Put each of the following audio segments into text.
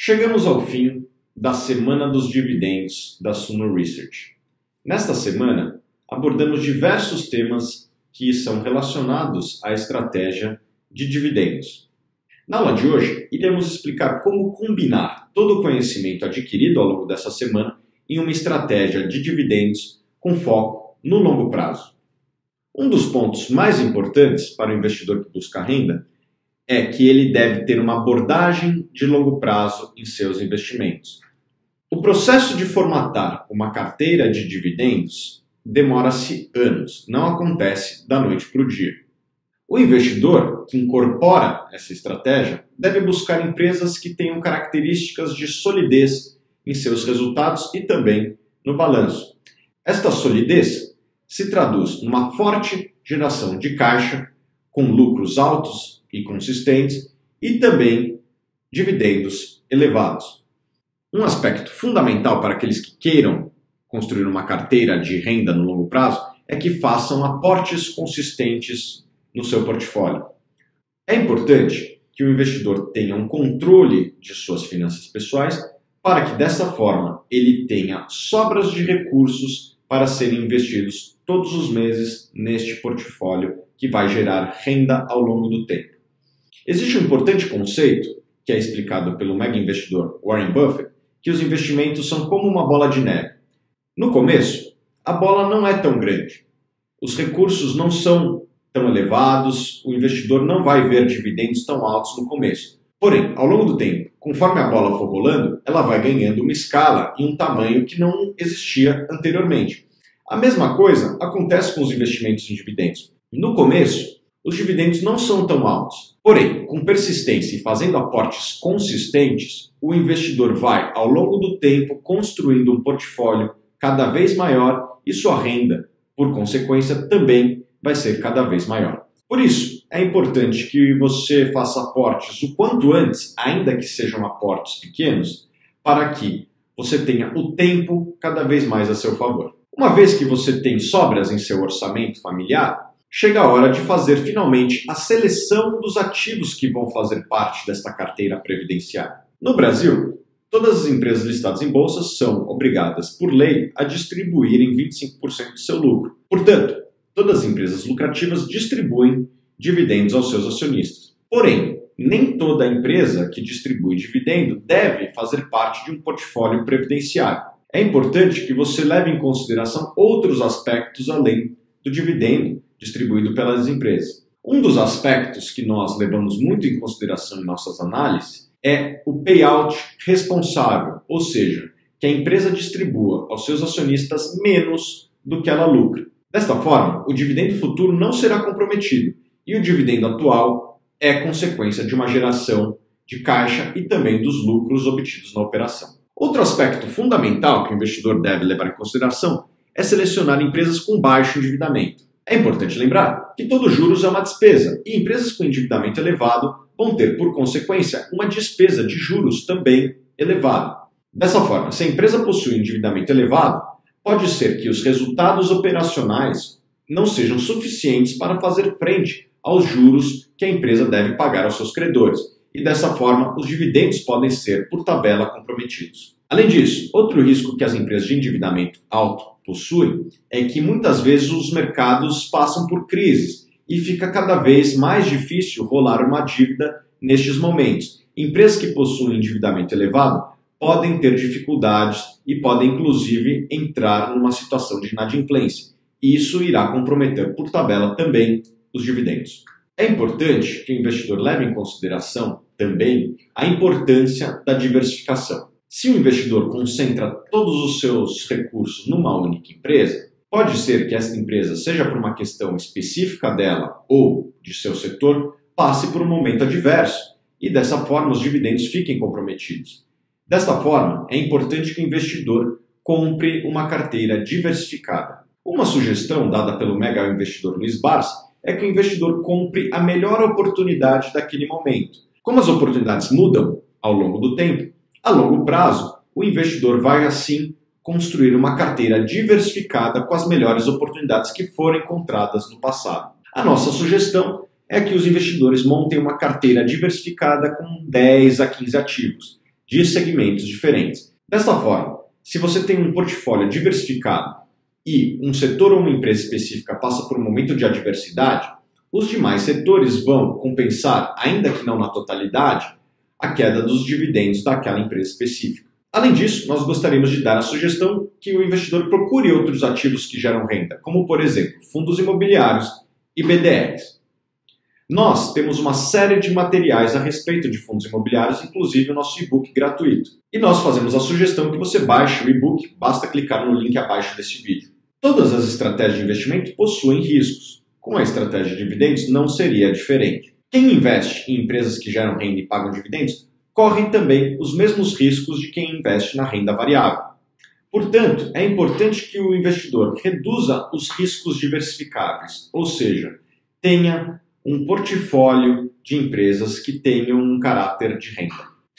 Chegamos ao fim da Semana dos Dividendos da Suno Research. Nesta semana, abordamos diversos temas que são relacionados à estratégia de dividendos. Na aula de hoje, iremos explicar como combinar todo o conhecimento adquirido ao longo dessa semana em uma estratégia de dividendos com foco no longo prazo. Um dos pontos mais importantes para o investidor que busca renda é que ele deve ter uma abordagem de longo prazo em seus investimentos. O processo de formatar uma carteira de dividendos demora-se anos, não acontece da noite para o dia. O investidor que incorpora essa estratégia deve buscar empresas que tenham características de solidez em seus resultados e também no balanço. Esta solidez se traduz numa forte geração de caixa, com lucros altos e consistentes e também dividendos elevados. Um aspecto fundamental para aqueles que queiram construir uma carteira de renda no longo prazo é que façam aportes consistentes no seu portfólio. É importante que o investidor tenha um controle de suas finanças pessoais para que dessa forma ele tenha sobras de recursos para serem investidos todos os meses neste portfólio que vai gerar renda ao longo do tempo. Existe um importante conceito, que é explicado pelo mega investidor Warren Buffett, que os investimentos são como uma bola de neve. No começo, a bola não é tão grande. Os recursos não são tão elevados, o investidor não vai ver dividendos tão altos no começo. Porém, ao longo do tempo, conforme a bola for rolando, ela vai ganhando uma escala e um tamanho que não existia anteriormente. A mesma coisa acontece com os investimentos em dividendos. No começo, os dividendos não são tão altos. Porém, com persistência e fazendo aportes consistentes, o investidor vai, ao longo do tempo, construindo um portfólio cada vez maior e sua renda, por consequência, também vai ser cada vez maior. Por isso, é importante que você faça aportes o quanto antes, ainda que sejam aportes pequenos, para que você tenha o tempo cada vez mais a seu favor. Uma vez que você tem sobras em seu orçamento familiar, chega a hora de fazer finalmente a seleção dos ativos que vão fazer parte desta carteira previdenciária. No Brasil, todas as empresas listadas em bolsas são obrigadas, por lei, a distribuírem 25% do seu lucro. Portanto, todas as empresas lucrativas distribuem dividendos aos seus acionistas. Porém, nem toda empresa que distribui dividendo deve fazer parte de um portfólio previdenciário. É importante que você leve em consideração outros aspectos além do dividendo distribuído pelas empresas. Um dos aspectos que nós levamos muito em consideração em nossas análises é o payout responsável, ou seja, que a empresa distribua aos seus acionistas menos do que ela lucra. Desta forma, o dividendo futuro não será comprometido e o dividendo atual é consequência de uma geração de caixa e também dos lucros obtidos na operação. Outro aspecto fundamental que o investidor deve levar em consideração é selecionar empresas com baixo endividamento. É importante lembrar que todo juros é uma despesa e empresas com endividamento elevado vão ter, por consequência, uma despesa de juros também elevada. Dessa forma, se a empresa possui endividamento elevado, pode ser que os resultados operacionais não sejam suficientes para fazer frente aos juros que a empresa deve pagar aos seus credores, e dessa forma os dividendos podem ser, por tabela, comprometidos. Além disso, outro risco que as empresas de endividamento alto possuem é que muitas vezes os mercados passam por crises e fica cada vez mais difícil rolar uma dívida nestes momentos. Empresas que possuem endividamento elevado podem ter dificuldades e podem inclusive entrar numa situação de inadimplência. Isso irá comprometer por tabela também os dividendos. É importante que o investidor leve em consideração também a importância da diversificação. Se o investidor concentra todos os seus recursos numa única empresa, pode ser que essa empresa, seja por uma questão específica dela ou de seu setor, passe por um momento adverso e dessa forma os dividendos fiquem comprometidos. Desta forma, é importante que o investidor compre uma carteira diversificada. Uma sugestão dada pelo mega investidor Luiz Barsi é que o investidor compre a melhor oportunidade daquele momento. Como as oportunidades mudam ao longo do tempo, a longo prazo, o investidor vai assim construir uma carteira diversificada com as melhores oportunidades que foram encontradas no passado. A nossa sugestão é que os investidores montem uma carteira diversificada com 10 a 15 ativos, de segmentos diferentes. Desta forma, se você tem um portfólio diversificado e um setor ou uma empresa específica passa por um momento de adversidade, os demais setores vão compensar, ainda que não na totalidade, a queda dos dividendos daquela empresa específica. Além disso, nós gostaríamos de dar a sugestão que o investidor procure outros ativos que geram renda, como, por exemplo, fundos imobiliários e BDRs. Nós temos uma série de materiais a respeito de fundos imobiliários, inclusive o nosso e-book gratuito. E nós fazemos a sugestão que você baixe o e-book, basta clicar no link abaixo deste vídeo. Todas as estratégias de investimento possuem riscos. Com a estratégia de dividendos não seria diferente. Quem investe em empresas que geram renda e pagam dividendos corre também os mesmos riscos de quem investe na renda variável. Portanto, é importante que o investidor reduza os riscos diversificáveis, ou seja, tenha um portfólio de empresas que tenham um caráter de renda.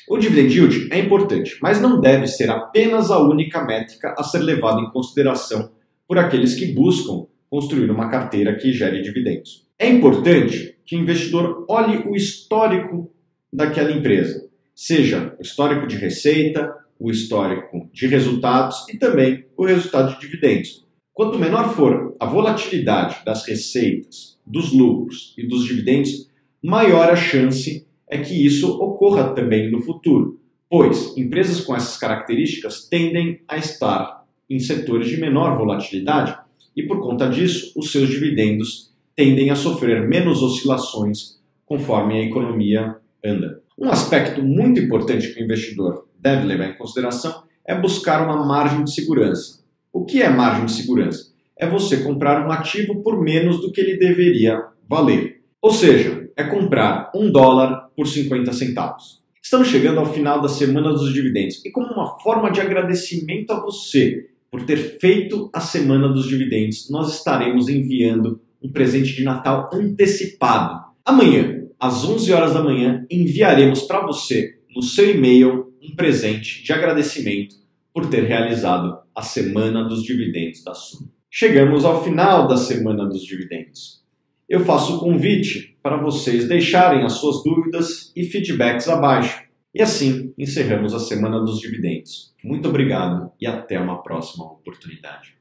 O dividend yield é importante, mas não deve ser apenas a única métrica a ser levada em consideração por aqueles que buscam construir uma carteira que gere dividendos. É importante que o investidor olhe o histórico daquela empresa, seja o histórico de receita, o histórico de resultados e também o resultado de dividendos. Quanto menor for a volatilidade das receitas, dos lucros e dos dividendos, maior a chance é que isso ocorra também no futuro, pois empresas com essas características tendem a estar em setores de menor volatilidade e, por conta disso, os seus dividendos tendem a sofrer menos oscilações conforme a economia anda. Um aspecto muito importante que o investidor deve levar em consideração é buscar uma margem de segurança. O que é margem de segurança? É você comprar um ativo por menos do que ele deveria valer. Ou seja, é comprar $1 por 50 centavos. Estamos chegando ao final da semana dos dividendos e, como uma forma de agradecimento a você por ter feito a semana dos dividendos, nós estaremos enviando um presente de Natal antecipado. Amanhã, às 11 horas da manhã, enviaremos para você, no seu e-mail, um presente de agradecimento por ter realizado a semana dos dividendos da Suno. Chegamos ao final da semana dos dividendos. Eu faço o convite para vocês deixarem as suas dúvidas e feedbacks abaixo. E assim encerramos a semana dos dividendos. Muito obrigado e até uma próxima oportunidade.